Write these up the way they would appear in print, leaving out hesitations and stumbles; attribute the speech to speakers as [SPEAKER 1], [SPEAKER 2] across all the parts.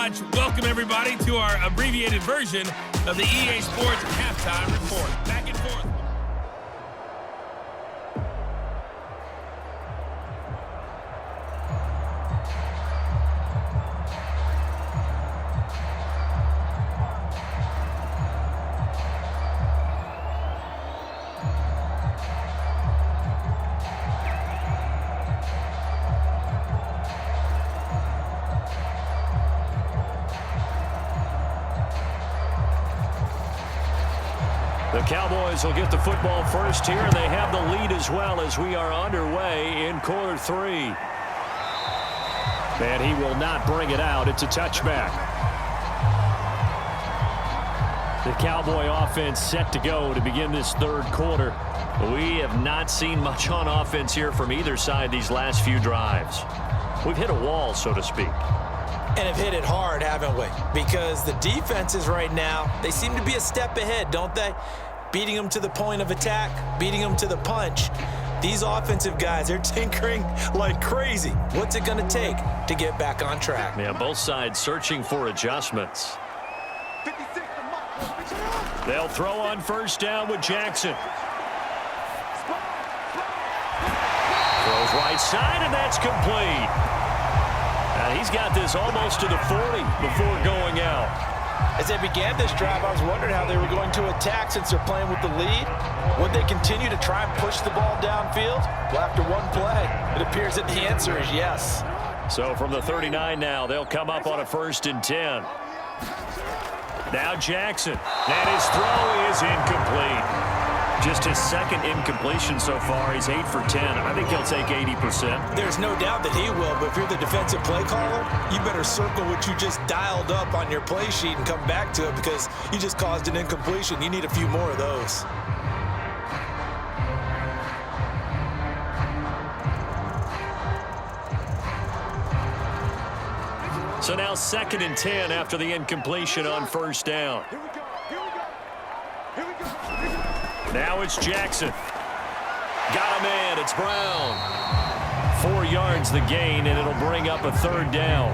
[SPEAKER 1] much. Welcome, everybody, to our abbreviated version of the EA Sports Halftime Report. Back and forth.
[SPEAKER 2] The Cowboys will get the football first here, and they have the lead as well as we are underway in quarter three. And he will not bring it out. It's a touchback. The Cowboy offense set to go to begin this third quarter. We have not seen much on offense here from either side these last few drives. We've hit a wall, so to speak.
[SPEAKER 3] And have hit it hard, haven't we? Because the defenses right now, they seem to be a step ahead, don't they? Beating them to the point of attack, beating them to the punch. These offensive guys, they're tinkering like crazy. What's it going to take to get back on track?
[SPEAKER 2] Yeah, both sides searching for adjustments. They'll throw on first down with Jackson. Throws right side, and that's complete. He's got this almost to the 40 before going out.
[SPEAKER 3] As they began this drive, I was wondering how they were going to attack since they're playing with the lead. Would they continue to try and push the ball downfield? Well, after one play, it appears that the answer is yes.
[SPEAKER 2] So from the 39 now, they'll come up on a 1st and 10. Now Jackson, and his throw is incomplete. Just his second incompletion so far. He's 8 for 10. I think he'll take 80%.
[SPEAKER 3] There's no doubt that he will, but if you're the defensive play caller, you better circle what you just dialed up on your play sheet and come back to it because you just caused an incompletion. You need a few more of those.
[SPEAKER 2] So now 2nd and 10 after the incompletion on first down. Now it's Jackson. Got him in. It's Brown. 4 yards the gain, and it'll bring up a 3rd down.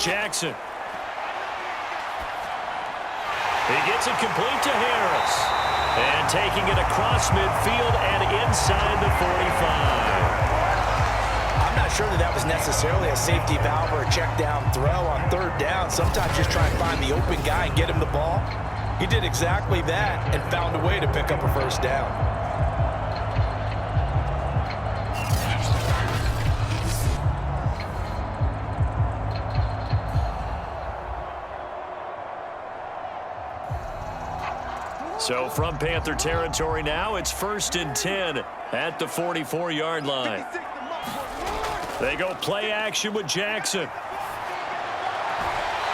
[SPEAKER 2] Jackson. He gets it complete to Harris. And taking it across midfield and inside the 45.
[SPEAKER 3] I'm not sure that was necessarily a safety valve or a check down throw on 3rd down. Sometimes just try and find the open guy and get him the ball. He did exactly that and found a way to pick up a 1st down.
[SPEAKER 2] So from Panther territory now, it's 1st and 10 at the 44-yard line. They go play action with Jackson.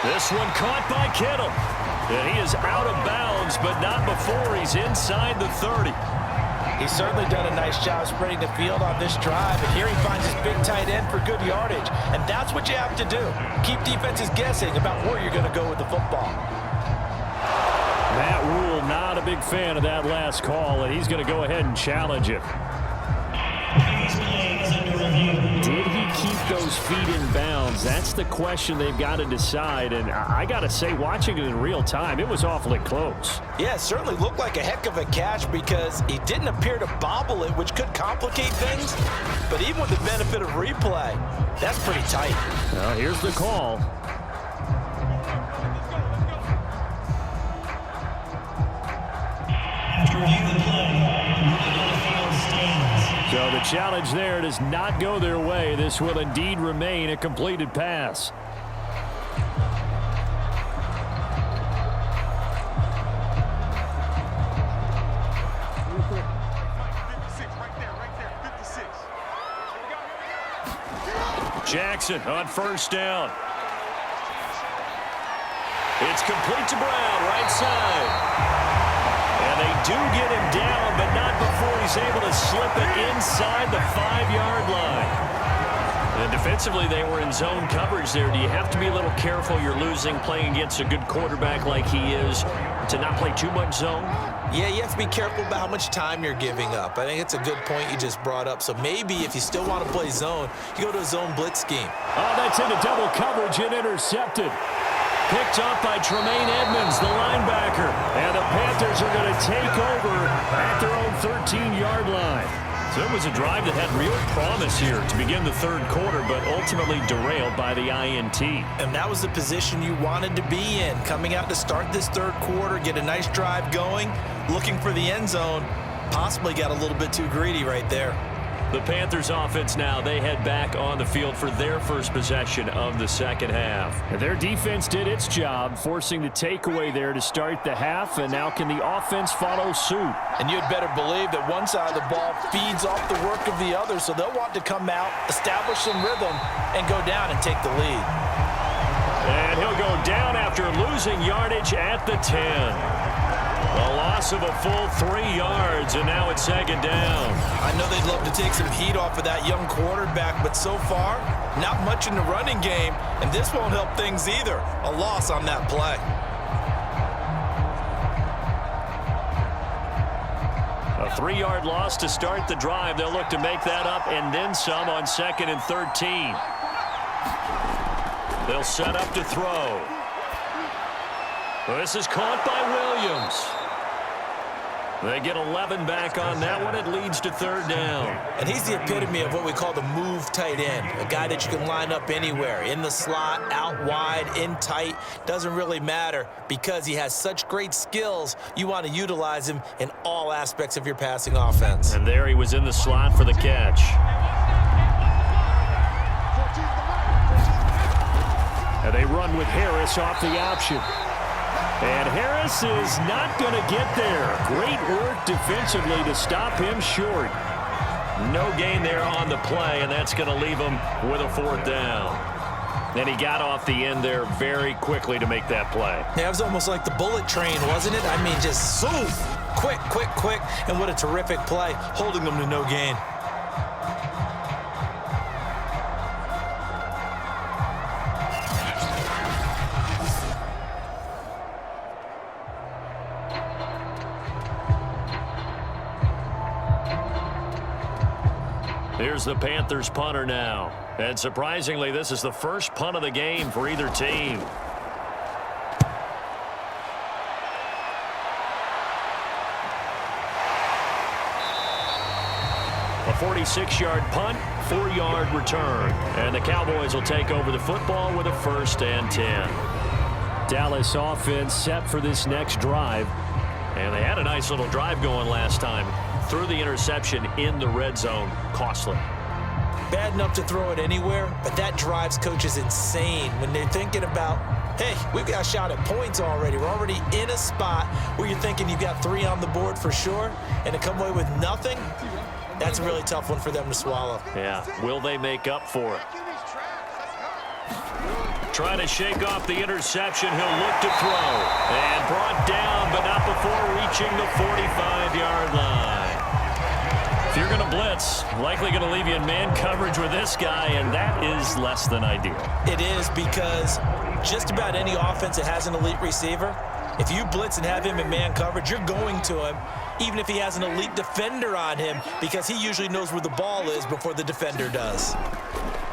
[SPEAKER 2] This one caught by Kittle. And he is out of bounds, but not before he's inside the 30.
[SPEAKER 3] He's certainly done a nice job spreading the field on this drive, and here he finds his big tight end for good yardage. And that's what you have to do. Keep defenses guessing about where you're going to go with the football.
[SPEAKER 2] Matt Rule not a big fan of that last call, and he's going to go ahead and challenge it. Did he keep those feet in bounds? That's the question they've got to decide, and I got to say, watching it in real time, it was awfully close.
[SPEAKER 3] Yeah, it certainly looked like a heck of a catch because he didn't appear to bobble it, which could complicate things. But even with the benefit of replay, that's pretty tight.
[SPEAKER 2] Well, here's the call. So the challenge there does not go their way. This will indeed remain a completed pass. Jackson on first down. It's complete to Brown, right side. And they do get him down, but not before he's able to slip it inside the 5-yard line. Defensively, they were in zone coverage there. Do you have to be a little careful? You're losing, playing against a good quarterback like he is, to not play too much zone?
[SPEAKER 3] Yeah, you have to be careful about how much time you're giving up. I think it's a good point you just brought up. So maybe if you still want to play zone, you go to a zone blitz scheme.
[SPEAKER 2] Oh, that's into double coverage and intercepted. Picked off by Tremaine Edmonds, the linebacker. And the Panthers are going to take over at their own 13-yard line. So it was a drive that had real promise here to begin the third quarter, but ultimately derailed by the INT.
[SPEAKER 3] And that was the position you wanted to be in. Coming out to start this third quarter, get a nice drive going, looking for the end zone. Possibly got a little bit too greedy right there.
[SPEAKER 2] The Panthers offense now, they head back on the field for their first possession of the second half.
[SPEAKER 4] Their defense did its job, forcing the takeaway there to start the half, and now can the offense follow suit?
[SPEAKER 3] And you'd better believe that one side of the ball feeds off the work of the other, so they'll want to come out, establish some rhythm, and go down and take the lead.
[SPEAKER 2] And he'll go down after losing yardage at the 10. A loss of a full 3 yards, and now it's second down.
[SPEAKER 3] I know they'd love to take some heat off of that young quarterback, but so far, not much in the running game, and this won't help things either. A loss on that play.
[SPEAKER 2] A 3-yard loss to start the drive. They'll look to make that up and then some on 2nd and 13. They'll set up to throw. This is caught by Williams. They get 11 back on that one. It leads to third down.
[SPEAKER 3] And he's the epitome of what we call the move tight end, a guy that you can line up anywhere, in the slot, out wide, in tight. Doesn't really matter because he has such great skills. You want to utilize him in all aspects of your passing offense.
[SPEAKER 2] And there he was in the slot for the catch.
[SPEAKER 4] And they run with Harris off the option. And Harris is not going to get there. Great work defensively to stop him short.
[SPEAKER 2] No gain there on the play, and that's going to leave him with a fourth down. And he got off the end there very quickly to make that play.
[SPEAKER 3] Yeah, it was almost like the bullet train, wasn't it? I mean, just zoom. Quick, quick, quick. And what a terrific play, holding them to no gain.
[SPEAKER 2] Here's the Panthers punter now. And surprisingly, this is the first punt of the game for either team. A 46-yard punt, 4-yard return. And the Cowboys will take over the football with a 1st and 10.
[SPEAKER 4] Dallas offense set for this next drive.
[SPEAKER 2] And they had a nice little drive going last time. Threw the interception in the red zone. Costly.
[SPEAKER 3] Bad enough to throw it anywhere, but that drives coaches insane when they're thinking about, hey, we've got a shot at points already. We're already in a spot where you're thinking you've got 3 on the board for sure, and to come away with nothing, that's a really tough one for them to swallow.
[SPEAKER 2] Yeah, will they make up for it? Trying to shake off the interception. He'll look to throw. And brought down, but not before reaching the 45-yard line. If you're going to blitz, likely going to leave you in man coverage with this guy, and that is less than ideal.
[SPEAKER 3] It is, because just about any offense that has an elite receiver, if you blitz and have him in man coverage, you're going to him, even if he has an elite defender on him, because he usually knows where the ball is before the defender does.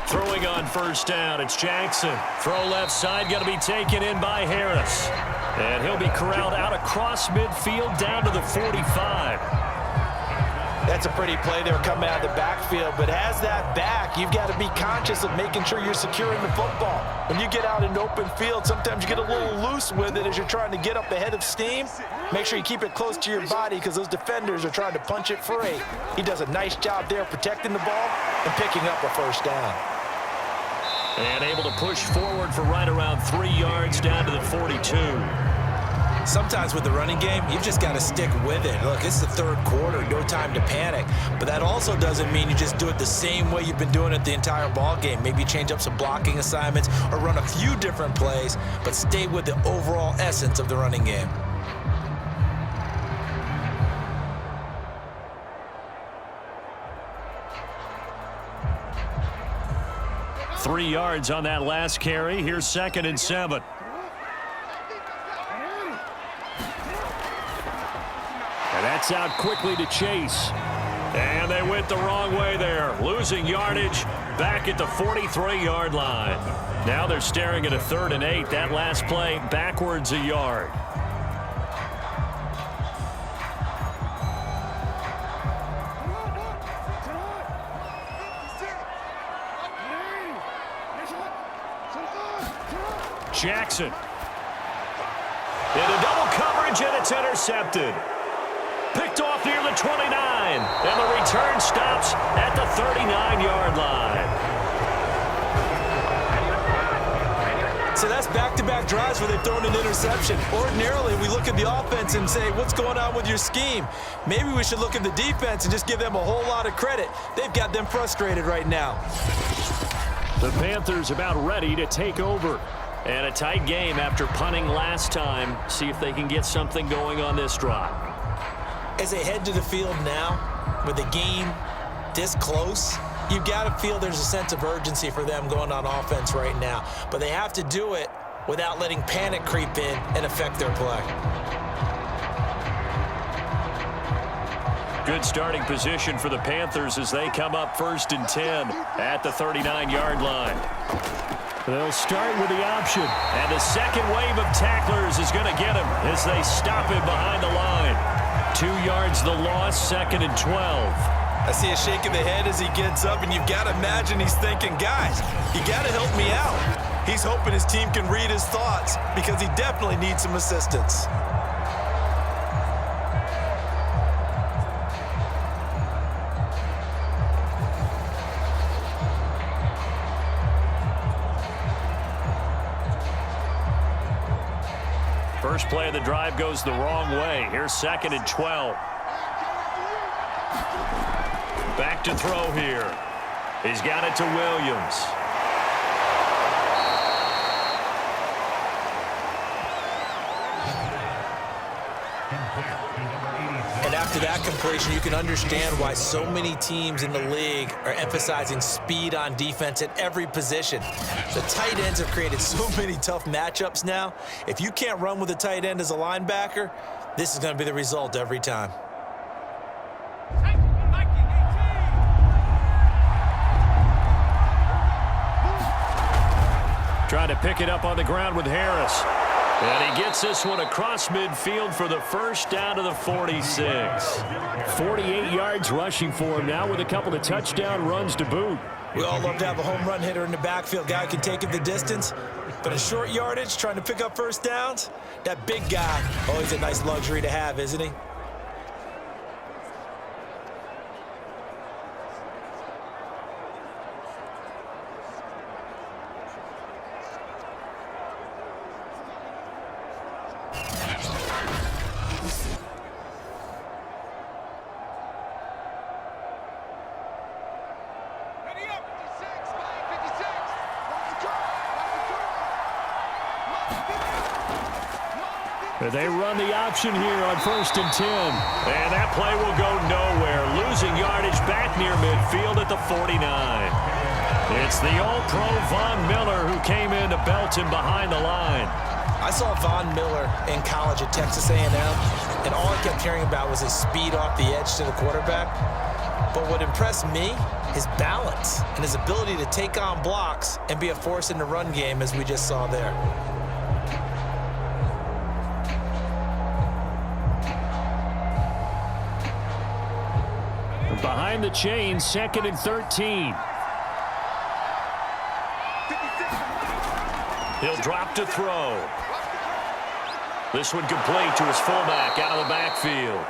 [SPEAKER 2] Throwing on 1st down, it's Jackson. Throw left side, going to be taken in by Harris. And he'll be corralled out across midfield down to the 45.
[SPEAKER 3] That's a pretty play there coming out of the backfield, but as that back, you've got to be conscious of making sure you're securing the football. When you get out in open field, sometimes you get a little loose with it as you're trying to get up ahead of steam. Make sure you keep it close to your body because those defenders are trying to punch it free. He does a nice job there protecting the ball and picking up a 1st down.
[SPEAKER 2] And able to push forward for right around 3 yards down to the 42.
[SPEAKER 3] Sometimes with the running game, you've just got to stick with it. Look, it's the third quarter, no time to panic. But that also doesn't mean you just do it the same way you've been doing it the entire ball game. Maybe change up some blocking assignments or run a few different plays, but stay with the overall essence of the running game.
[SPEAKER 2] 3 yards on that last carry. Here's 2nd and 7.
[SPEAKER 4] And that's out quickly to Chase.
[SPEAKER 2] And they went the wrong way there, losing yardage back at the 43-yard line. Now they're staring at a 3rd and 8. That last play backwards a yard. Jackson. Into double coverage, and it's intercepted. Picked off near the 29, and the return stops at the 39-yard line.
[SPEAKER 3] So that's back-to-back drives where they've thrown an interception. Ordinarily, we look at the offense and say, what's going on with your scheme? Maybe we should look at the defense and just give them a whole lot of credit. They've got them frustrated right now.
[SPEAKER 4] The Panthers about ready to take over.
[SPEAKER 2] And a tight game after punting last time. See if they can get something going on this drive.
[SPEAKER 3] As they head to the field now, with the game this close, you've got to feel there's a sense of urgency for them going on offense right now. But they have to do it without letting panic creep in and affect their play.
[SPEAKER 2] Good starting position for the Panthers as they come up 1st and 10 at the 39-yard line.
[SPEAKER 4] They'll start with the option.
[SPEAKER 2] And the second wave of tacklers is going to get him as they stop him behind the line. 2 yards the loss, 2nd and 12.
[SPEAKER 3] I see a shake of the head as he gets up, and you've got to imagine he's thinking, guys, you got to help me out. He's hoping his team can read his thoughts because he definitely needs some assistance.
[SPEAKER 2] First play of the drive goes the wrong way. Here's 2nd and 12. Back to throw here. He's got it to Williams.
[SPEAKER 3] And after that completion, you can understand why so many teams in the league are emphasizing speed on defense at every position. The tight ends have created so many tough matchups now. If you can't run with a tight end as a linebacker, this is going to be the result every time.
[SPEAKER 2] Trying to pick it up on the ground with Harris. And he gets this one across midfield for the first down to the 46.
[SPEAKER 4] 48 yards rushing for him now with a couple of touchdown runs to boot.
[SPEAKER 3] We all love to have a home run hitter in the backfield. Guy who can take it the distance. But a short yardage, trying to pick up first downs, that big guy, always a nice luxury to have, isn't he?
[SPEAKER 4] They run the option here on 1st and 10.
[SPEAKER 2] And that play will go nowhere. Losing yardage back near midfield at the 49. It's the All-Pro Von Miller who came in to belt him behind the line.
[SPEAKER 3] I saw Von Miller in college at Texas A&M, and all I kept hearing about was his speed off the edge to the quarterback. But what impressed me, his balance and his ability to take on blocks and be a force in the run game, as we just saw there.
[SPEAKER 4] Behind the chain, 2nd and 13.
[SPEAKER 2] He'll drop to throw. This one complete to his fullback out of the backfield.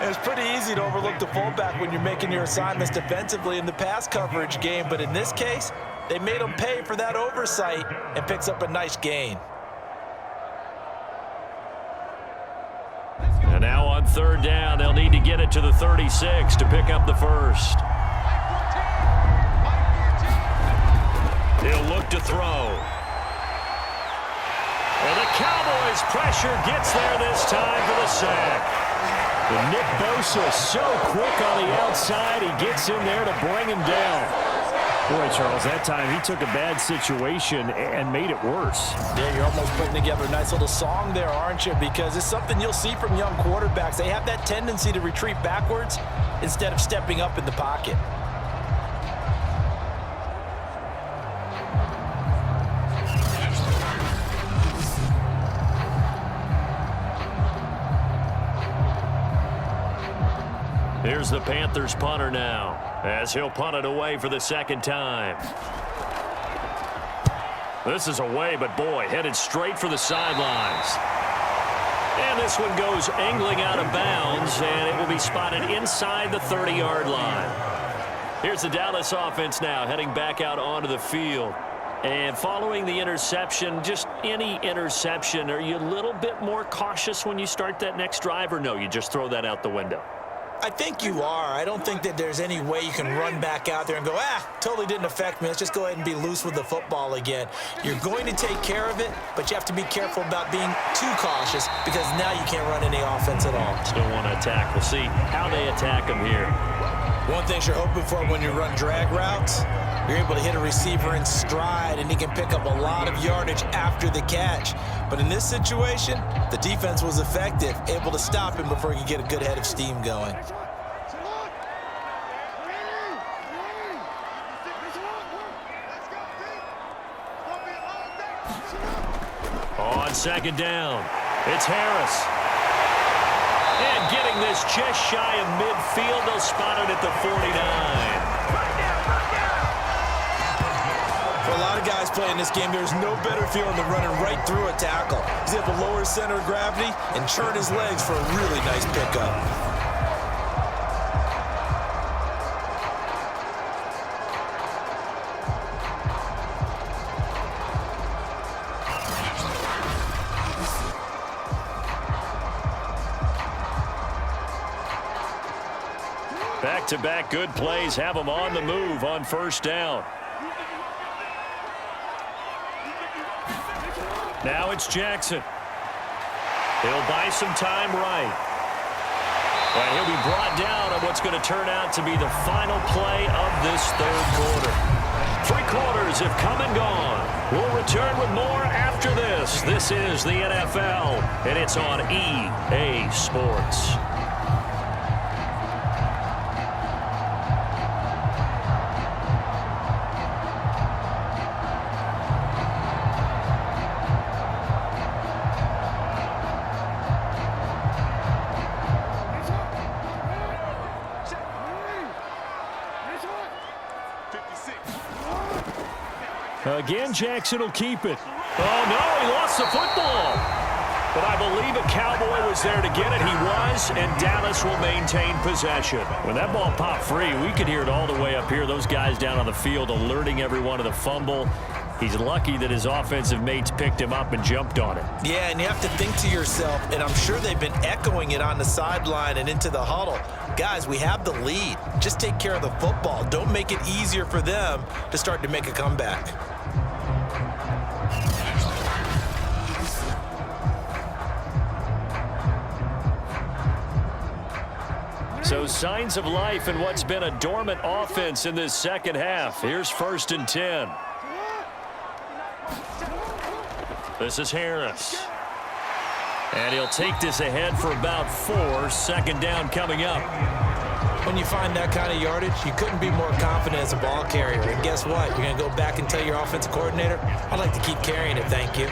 [SPEAKER 3] It's pretty easy to overlook the fullback when you're making your assignments defensively in the pass coverage game, but in this case, they made him pay for that oversight and picks up a nice gain.
[SPEAKER 2] And now on 3rd down, they'll need to get it to the 36 to pick up the first. He'll look to throw. And the Cowboys' pressure gets there this time for the sack.
[SPEAKER 4] And Nick Bosa so quick on the outside, he gets in there to bring him down. Boy, Charles, that time he took a bad situation and made it worse.
[SPEAKER 3] Yeah, you're almost putting together a nice little song there, aren't you? Because it's something you'll see from young quarterbacks. They have that tendency to retreat backwards instead of stepping up in the pocket.
[SPEAKER 2] Here's the Panthers punter now, as he'll punt it away for the second time. This is away, but boy, headed straight for the sidelines. And this one goes angling out of bounds, and it will be spotted inside the 30-yard line. Here's the Dallas offense now, heading back out onto the field. And following the interception, just any interception, are you a little bit more cautious when you start that next drive, or no, you just throw that out the window?
[SPEAKER 3] I think you are. I don't think that there's any way you can run back out there and go, totally didn't affect me. Let's just go ahead and be loose with the football again. You're going to take care of it, but you have to be careful about being too cautious because now you can't run any offense at all.
[SPEAKER 2] Still want to attack. We'll see how they attack them here.
[SPEAKER 3] One thing you're hoping for when you run drag routes, you're able to hit a receiver in stride, and he can pick up a lot of yardage after the catch. But in this situation, the defense was effective, able to stop him before he could get a good head of steam going.
[SPEAKER 2] On second down, it's Harris. And getting this just shy of midfield, they'll spot it at the 49.
[SPEAKER 3] For a lot of guys playing this game, there's no better feeling than running right through a tackle. He's able to lower his center of gravity and churn his legs for a really nice pickup.
[SPEAKER 2] Back-to-back good plays have them on the move on first down. Now it's Jackson. He'll buy some time right. And he'll be brought down on what's going to turn out to be the final play of this third quarter. 3 quarters have come and gone. We'll return with more after this. This is the NFL, and it's on EA Sports.
[SPEAKER 4] Again, Jackson will keep it.
[SPEAKER 2] Oh, no, he lost the football. But I believe a Cowboy was there to get it. He was, and Dallas will maintain possession. When that ball popped free, we could hear it all the way up here. Those guys down on the field alerting everyone of the fumble. He's lucky that his offensive mates picked him up and jumped on it.
[SPEAKER 3] Yeah, and you have to think to yourself, and I'm sure they've been echoing it on the sideline and into the huddle. Guys, we have the lead. Just take care of the football. Don't make it easier for them to start to make a comeback.
[SPEAKER 2] So signs of life in what's been a dormant offense in this second half. Here's 1st and 10. This is Harris. And he'll take this ahead for about 4. Second down coming up.
[SPEAKER 3] When you find that kind of yardage, you couldn't be more confident as a ball carrier. And guess what? You're going to go back and tell your offensive coordinator, I'd like to keep carrying it, thank you.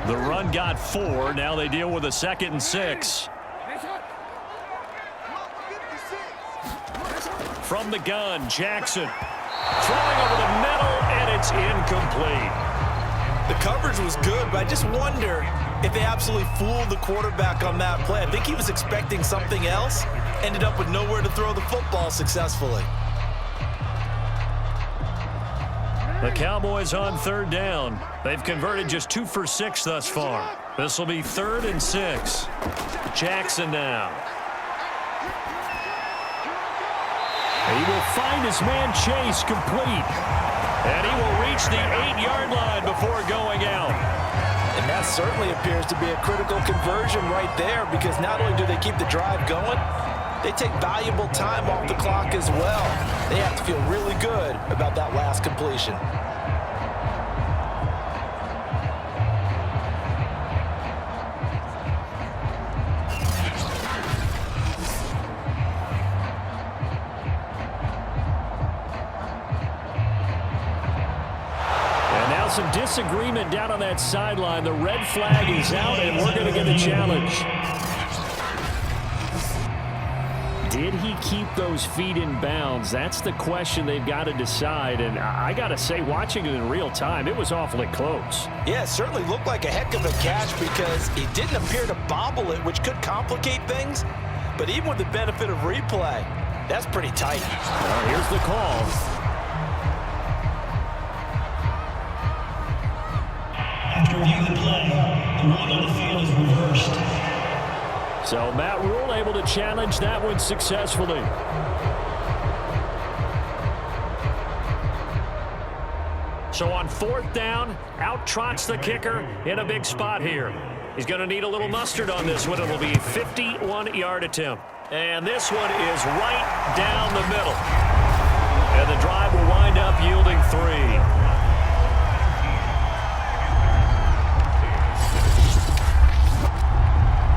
[SPEAKER 2] The run got 4. Now they deal with a 2nd and 6. From the gun, Jackson. Throwing over the middle, and it's incomplete.
[SPEAKER 3] The coverage was good, but I just wonder if they absolutely fooled the quarterback on that play. I think he was expecting something else, ended up with nowhere to throw the football successfully.
[SPEAKER 2] The Cowboys on 3rd down. They've converted just 2 for 6 thus far. This will be 3rd and 6. Jackson now.
[SPEAKER 4] He will find his man Chase complete.
[SPEAKER 2] And he will reach the 8-yard line before going out.
[SPEAKER 3] And that certainly appears to be a critical conversion right there, because not only do they keep the drive going, they take valuable time off the clock as well. They have to feel really good about that last completion.
[SPEAKER 4] Some disagreement down on that sideline. The red flag is out, and we're going to get a challenge. Did he keep those feet in bounds? That's the question they've got to decide. And I got to say, watching it in real time, it was awfully close.
[SPEAKER 3] Yeah, it certainly looked like a heck of a catch because he didn't appear to bobble it, which could complicate things. But even with the benefit of replay, that's pretty tight.
[SPEAKER 4] Well, here's the call.
[SPEAKER 5] After reviewing the play, the ruling on the field is reversed.
[SPEAKER 4] So Matt Rule able to challenge that one successfully. So on 4th down, out trots the kicker in a big spot here. He's going to need a little mustard on this one. It'll be a 51-yard attempt. And this one is right down the middle. And the drive will wind up yielding 3.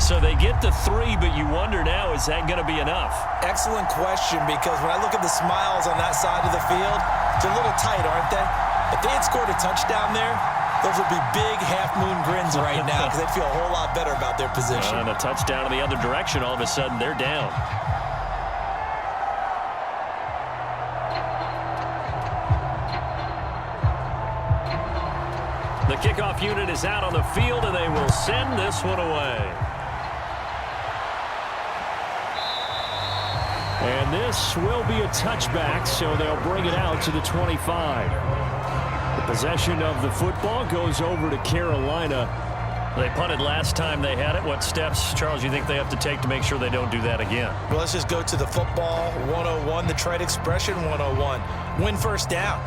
[SPEAKER 4] So they get the 3, but you wonder now, is that going to be enough?
[SPEAKER 3] Excellent question, because when I look at the smiles on that side of the field, they're a little tight, aren't they? If they had scored a touchdown there, those would be big half-moon grins right now because they'd feel a whole lot better about their position.
[SPEAKER 4] And a touchdown in the other direction, all of a sudden they're down. The kickoff unit is out on the field, and they will send this one away. And this will be a touchback, so they'll bring it out to the 25. The possession of the football goes over to Carolina. They punted last time they had it. What steps, Charles, you think they have to take to make sure they don't do that again?
[SPEAKER 3] Well, let's just go to the football 101, the trade expression 101. Win first down.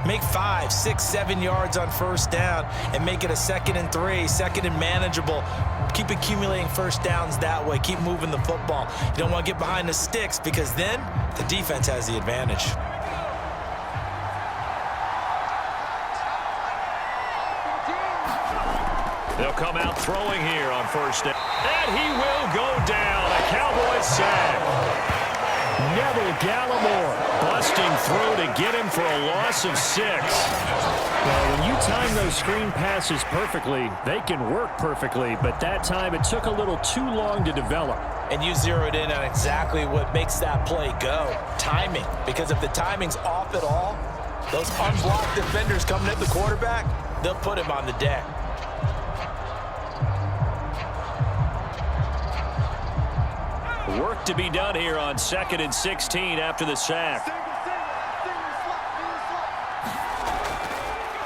[SPEAKER 3] Make 5, 6, 7 yards on first down and make it a 2nd and 3, 2nd and manageable. Keep accumulating first downs that way. Keep moving the football. You don't want to get behind the sticks because then the defense has the advantage.
[SPEAKER 2] They'll come out throwing here on first down. And he will go down. A Cowboys sack.
[SPEAKER 4] Neville Gallimore busting through to get him for a loss of 6. Well, when you time those screen passes perfectly, they can work perfectly, but that time it took a little too long to develop.
[SPEAKER 3] And you zeroed in on exactly what makes that play go. Timing. Because if the timing's off at all, those unblocked defenders coming at the quarterback, they'll put him on the deck.
[SPEAKER 2] Work to be done here on 2nd and 16 after the sack.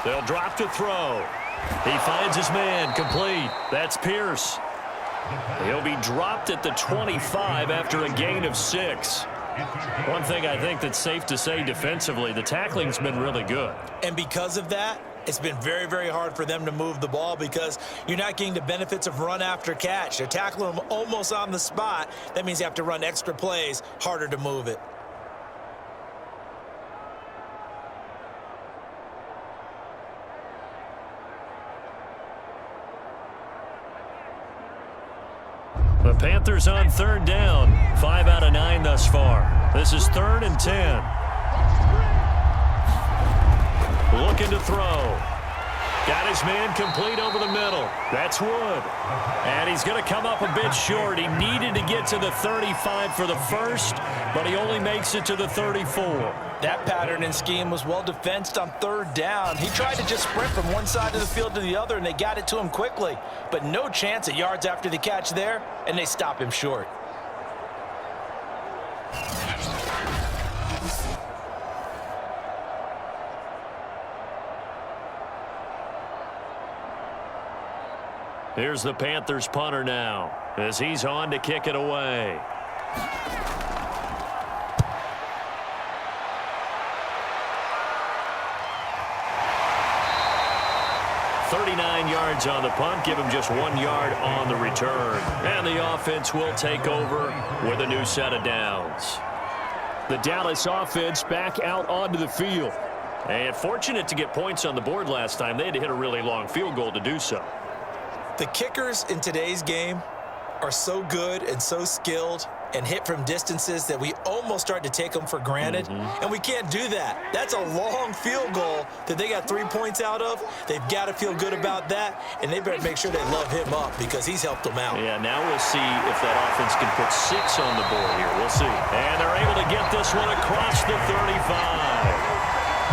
[SPEAKER 2] They'll drop to throw. He finds his man complete. That's Pierce. He'll be dropped at the 25 after a gain of 6. One thing I think that's safe to say defensively, the tackling's been really good.
[SPEAKER 3] And because of that, it's been very, very hard for them to move the ball because you're not getting the benefits of run after catch. They're tackling them almost on the spot. That means you have to run extra plays, harder to move it.
[SPEAKER 2] The Panthers on 3rd down. 5 out of 9 thus far. This is 3rd and 10. Looking to throw. Got his man complete over the middle. That's Wood. And he's going to come up a bit short. He needed to get to the 35 for the first, but he only makes it to the 34.
[SPEAKER 3] That pattern and scheme was well defensed on 3rd down. He tried to just sprint from one side of the field to the other, and they got it to him quickly. But no chance at yards after the catch there, and they stop him short.
[SPEAKER 2] Here's the Panthers punter now as he's on to kick it away.
[SPEAKER 4] 39 yards on the punt, give him just 1 yard on the return. And the offense will take over with a new set of downs. The Dallas offense back out onto the field. And fortunate to get points on the board last time. They had to hit a really long field goal to do so.
[SPEAKER 3] The kickers in today's game are so good and so skilled and hit from distances that we almost start to take them for granted. And we can't do that. That's a long field goal that they got 3 points out of. They've got to feel good about that, and they better make sure they love him up because he's helped them out.
[SPEAKER 4] Yeah, now we'll see if that offense can put 6 on the board here. We'll see. And they're able to get this one across the 35.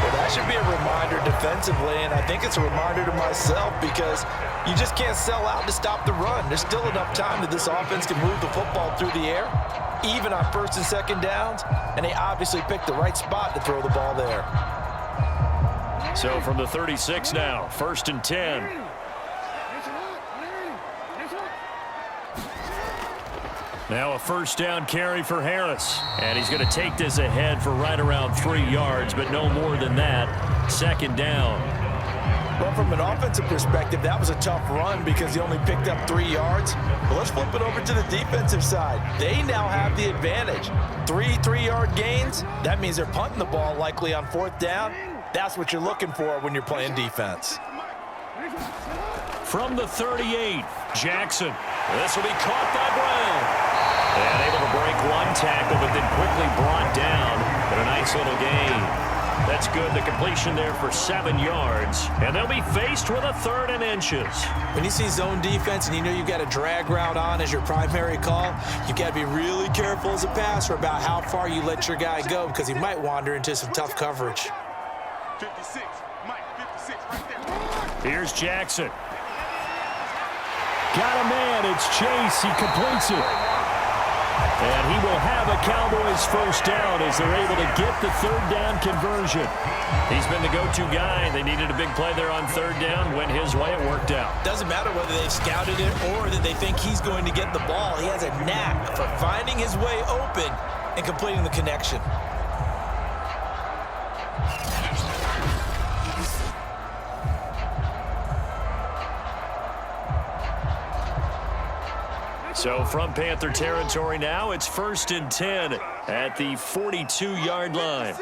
[SPEAKER 3] Well, that should be a reminder defensively, and I think it's a reminder to myself because you just can't sell out to stop the run. There's still enough time that this offense can move the football through the air, even on first and second downs, and they obviously picked the right spot to throw the ball there.
[SPEAKER 4] So from the 36 now, 1st and 10. Now a first down carry for Harris. And he's going to take this ahead for right around 3 yards, but no more than that. 2nd down.
[SPEAKER 3] Well, from an offensive perspective, that was a tough run because he only picked up 3 yards. But let's flip it over to the defensive side. They now have the advantage. 3 3-yard gains. That means they're punting the ball likely on 4th down. That's what you're looking for when you're playing defense.
[SPEAKER 4] From the 38, Jackson. This will be caught by Brown. And able to break 1 tackle, but then quickly brought down. But a nice little gain. That's good. The completion there for 7 yards. And they'll be faced with a 3rd and inches.
[SPEAKER 3] When you see zone defense and you know you've got a drag route on as your primary call, you've got to be really careful as a passer about how far you let your guy go because he might wander into some tough coverage.
[SPEAKER 6] 56, Mike, 56 right there.
[SPEAKER 4] Here's Jackson. Got a man. It's Chase. He completes it. And he will have a Cowboys first down as they're able to get the 3rd down conversion. He's been the go-to guy. They needed a big play there on 3rd down. Went his way. It worked out.
[SPEAKER 3] Doesn't matter whether they've scouted it or that they think he's going to get the ball. He has a knack for finding his way open and completing the connection.
[SPEAKER 4] So from Panther territory now, it's 1st and 10 at the 42-yard line.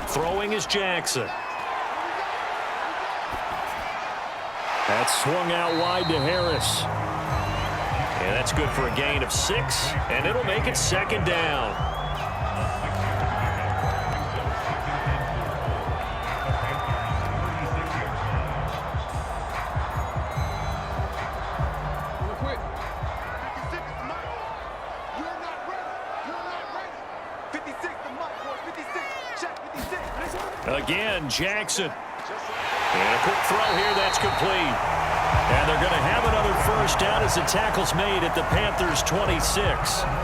[SPEAKER 4] Throwing is Jackson. That's swung out wide to Harris. And that's good for a gain of 6, and it'll make it 2nd down. Again, Jackson. And a quick throw here, that's complete. And they're going to have another first down as the tackle's made at the Panthers' 26.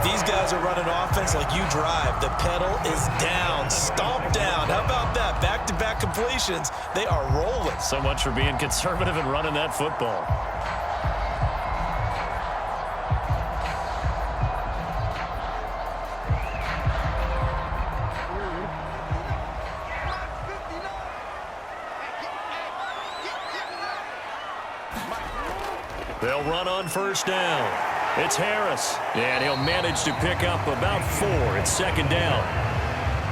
[SPEAKER 3] These guys are running offense like you drive. The pedal is down, stomp down. How about that? Back-to-back completions. They are rolling.
[SPEAKER 4] So much for being conservative and running that football. They'll run on first down. It's Harris, and he'll manage to pick up about 4. It's 2nd down.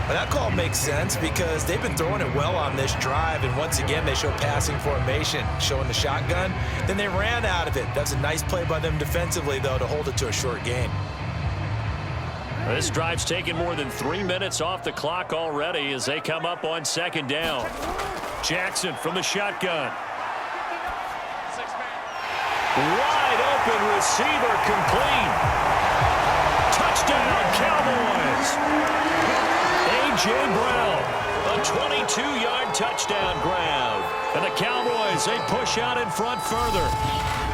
[SPEAKER 3] Well, that call makes sense because they've been throwing it well on this drive, and once again, they show passing formation, showing the shotgun. Then they ran out of it. That's a nice play by them defensively, though, to hold it to a short gain.
[SPEAKER 4] This drive's taken more than 3 minutes off the clock already as they come up on 2nd down. Jackson from the shotgun. Wide open receiver complete. Touchdown, Cowboys. A.J. Brown, a 22-yard touchdown grab. And the Cowboys, they push out in front further.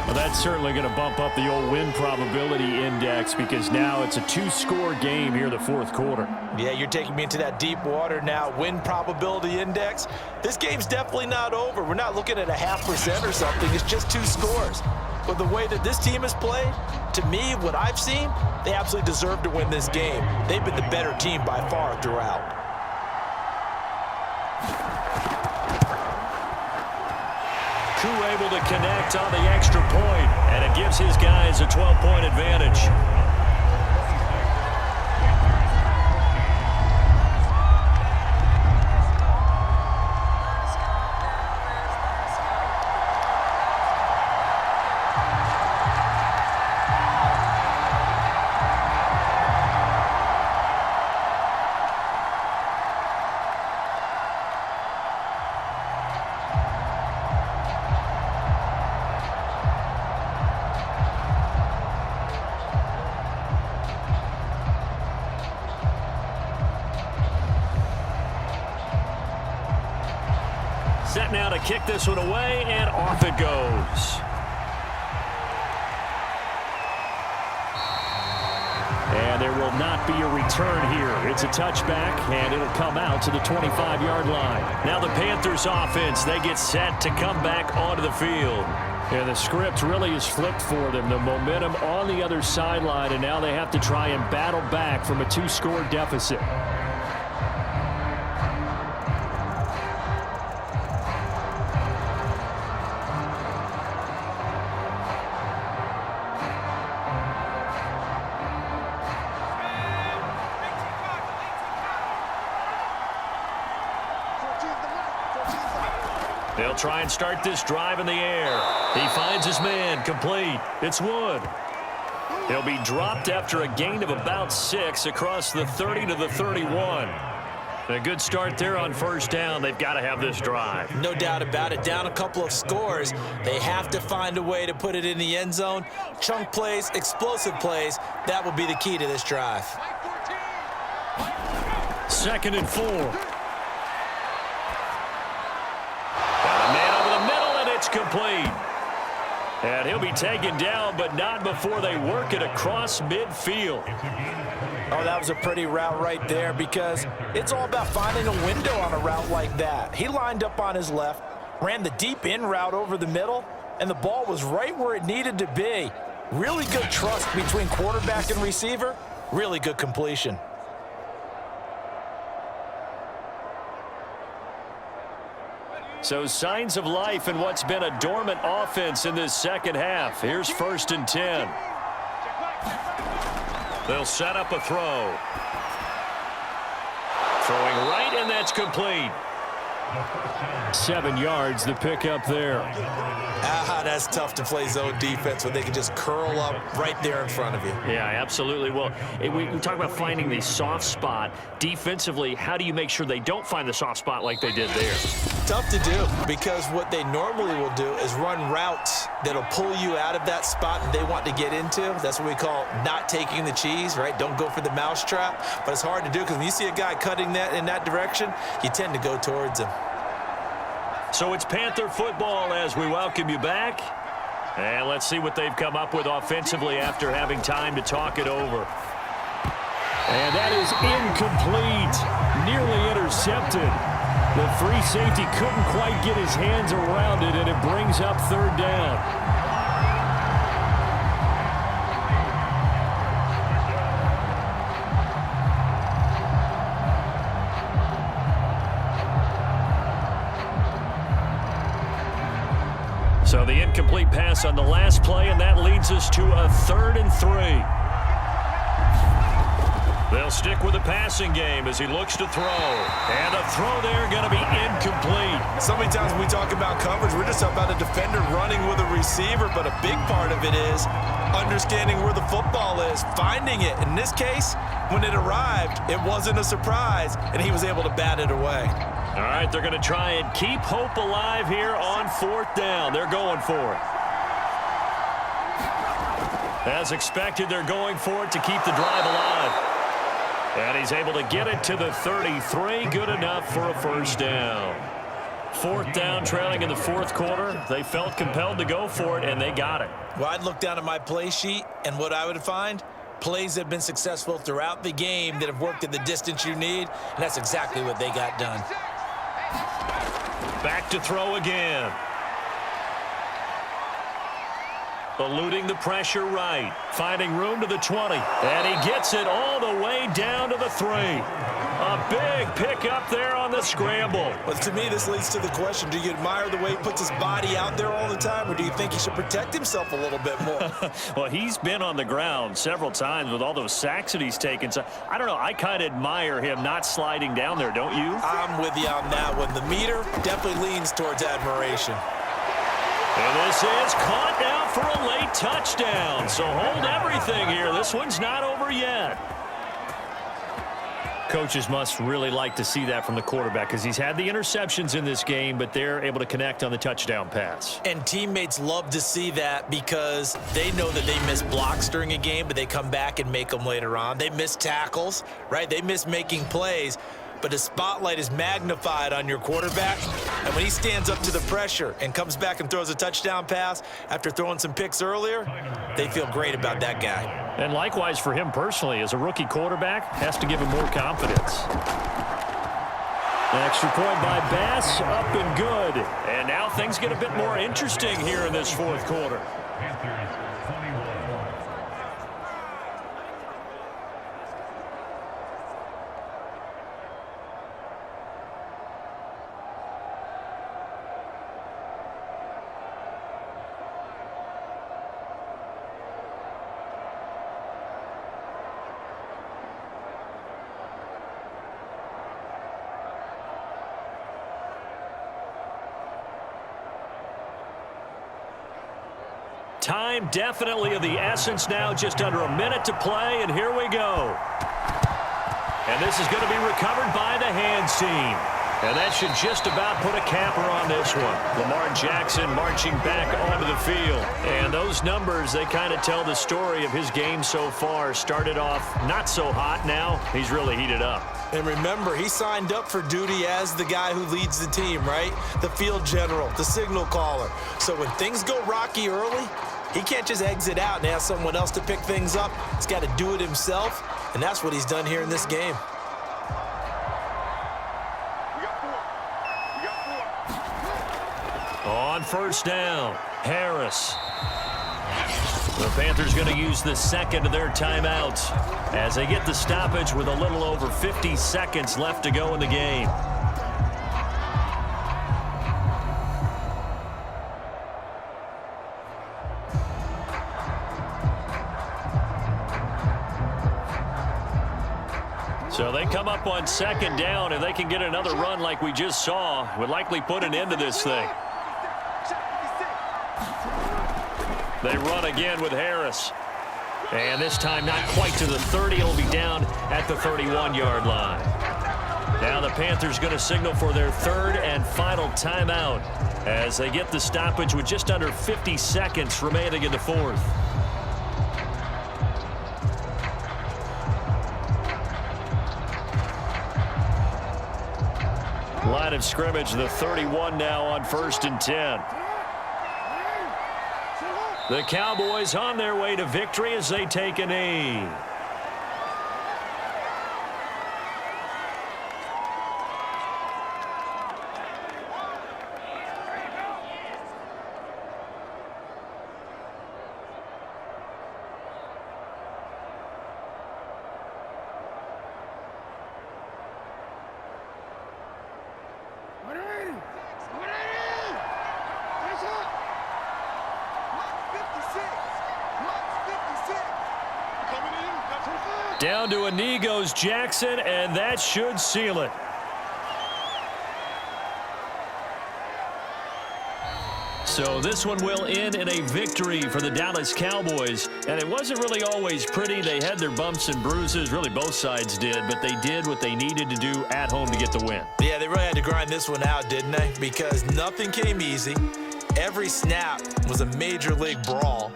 [SPEAKER 4] Well, that's certainly going to bump up the old win probability index because now it's a 2-score game here in the 4th quarter.
[SPEAKER 3] Yeah, you're taking me into that deep water now. Win probability index. This game's definitely not over. We're not looking at a 0.5% or something. It's just 2 scores. But the way that this team has played, to me, what I've seen, they absolutely deserve to win this game. They've been the better team by far throughout.
[SPEAKER 2] Coup able to connect on the extra point, and it gives his guys a 12-point advantage. Set now to kick this one away, and off it goes.
[SPEAKER 4] And there will not be a return here. It's a touchback, and it'll come out to the 25-yard line.
[SPEAKER 2] Now the Panthers offense, they get set to come back onto the field.
[SPEAKER 4] And the script really is flipped for them. The momentum on the other sideline, and now they have to try and battle back from a 2-score deficit.
[SPEAKER 2] They'll try and start this drive in the air. He finds his man, complete. It's Wood. He'll be dropped after a gain of about 6 across the 30 to the 31. A good start there on first down. They've got to have this drive.
[SPEAKER 3] No doubt about it. Down a couple of scores. They have to find a way to put it in the end zone. Chunk plays, explosive plays. That will be the key to this drive.
[SPEAKER 2] 2nd and 4. Complete. And he'll be taken down, but not before they work it across midfield.
[SPEAKER 3] Oh, that was a pretty route right there, because it's all about finding a window on a route like that. He lined up on his left, ran the deep in route over the middle, and the ball was right where it needed to be. Really good trust between quarterback and receiver. Really good completion.
[SPEAKER 2] So signs of life in what's been a dormant offense in this second half. Here's 1st and 10. They'll set up a throw. Throwing right, and that's complete.
[SPEAKER 4] 7 yards, the pickup there.
[SPEAKER 3] That's tough to play zone defense when they can just curl up right there in front of you.
[SPEAKER 4] Yeah, absolutely. Well, we talk about finding the soft spot. Defensively, how do you make sure they don't find the soft spot like they did there?
[SPEAKER 3] Tough to do, because what they normally will do is run routes that'll pull you out of that spot that they want to get into. That's what we call not taking the cheese, right? Don't go for the mousetrap. But it's hard to do, because when you see a guy cutting that in that direction, you tend to go towards him.
[SPEAKER 2] So it's Panther football as we welcome you back. And let's see what they've come up with offensively after having time to talk it over.
[SPEAKER 4] And that is incomplete. Nearly intercepted. The free safety couldn't quite get his hands around it, and it brings up 3rd down.
[SPEAKER 2] So the incomplete pass on the last play, and that leads us to a 3rd and 3. They'll stick with the passing game as he looks to throw. And a throw there going to be incomplete.
[SPEAKER 3] So many times when we talk about coverage, we're just about a defender running with a receiver, but a big part of it is understanding where the football is, finding it. In this case, when it arrived, it wasn't a surprise, and he was able to bat it away.
[SPEAKER 2] All right, they're going to try and keep hope alive here on 4th down. They're going for it. As expected, they're going for it to keep the drive alive. And he's able to get it to the 33. Good enough for a 1st down. 4th down, trailing in the 4th quarter. They felt compelled to go for it, and they got it.
[SPEAKER 3] Well, I'd look down at my play sheet, and what I would find, plays that have been successful throughout the game that have worked at the distance you need, and that's exactly what they got done.
[SPEAKER 2] Back to throw again.
[SPEAKER 4] Eluding the pressure right. Finding room to the 20. And he gets it all the way down to the 3. A big pick up there on the scramble.
[SPEAKER 3] But to me, this leads to the question, do you admire the way he puts his body out there all the time, or do you think he should protect himself a little bit more?
[SPEAKER 4] Well, he's been on the ground several times with all those sacks that he's taken. So I don't know. I kind of admire him not sliding down there, don't you?
[SPEAKER 3] I'm with you on that one. The meter definitely leans towards admiration.
[SPEAKER 4] And this is caught now for a late touchdown. So hold everything here. This one's not over yet. Coaches must really like to see that from the quarterback because he's had the interceptions in this game, but they're able to connect on the touchdown pass.
[SPEAKER 3] And teammates love to see that because they know that they miss blocks during a game, but they come back and make them later on. They miss tackles, right? They miss making plays. But the spotlight is magnified on your quarterback. And when he stands up to the pressure and comes back and throws a touchdown pass after throwing some picks earlier, they feel great about that guy.
[SPEAKER 4] And likewise for him personally, as a rookie quarterback, has to give him more confidence. An extra point by Bass, up and good. And now things get a bit more interesting here in this fourth quarter. Time definitely of the essence now, just under a minute to play, and here we go. And this is going to be recovered by the hands team. And that should just about put a capper on this one. Lamar Jackson marching back onto the field. And those numbers, they kind of tell the story of his game so far. Started off not so hot. Now he's really heated up.
[SPEAKER 3] And remember, he signed up for duty as the guy who leads the team, right? The field general, the signal caller. So when things go rocky early, he can't just exit out and ask someone else to pick things up. He's got to do it himself, and that's what he's done here in this game.
[SPEAKER 4] On first down, Harris. The Panthers going to use the second of their timeouts as they get the stoppage with a little over 50 seconds left to go in the game. So they come up on second down, and they can get another run like we just saw. Would likely put an end to this thing. They run again with Harris. And this time not quite to the 30. He'll be down at the 31-yard line. Now the Panthers going to signal for their third and final timeout as they get the stoppage with just under 50 seconds remaining in the fourth. Line of scrimmage, the 31 now on 1st and 10. The Cowboys on their way to victory as they take a knee. Down to a knee goes Jackson, and that should seal it. So this one will end in a victory for the Dallas Cowboys. And it wasn't really always pretty. They had their bumps and bruises. Really, both sides did. But they did what they needed to do at home to get the win.
[SPEAKER 3] Yeah, they really had to grind this one out, didn't they? Because nothing came easy. Every snap was a major league brawl.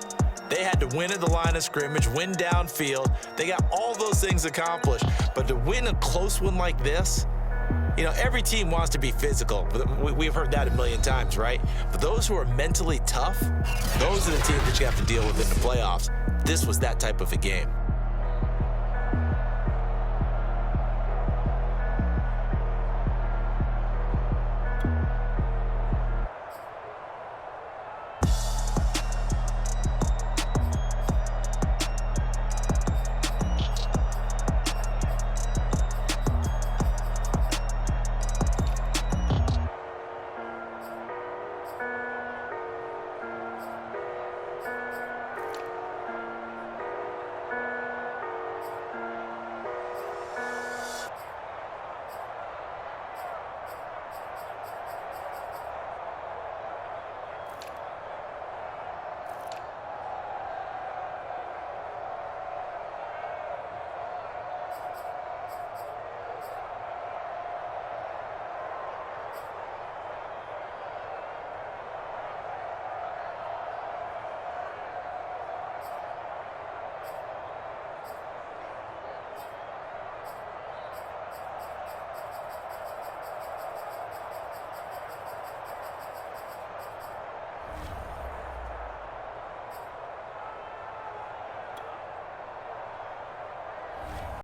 [SPEAKER 3] They had to win at the line of scrimmage, win downfield. They got all those things accomplished. But to win a close one like this, you know, every team wants to be physical. We've heard that a million times, right? But those who are mentally tough, those are the teams that you have to deal with in the playoffs. This was that type of a game.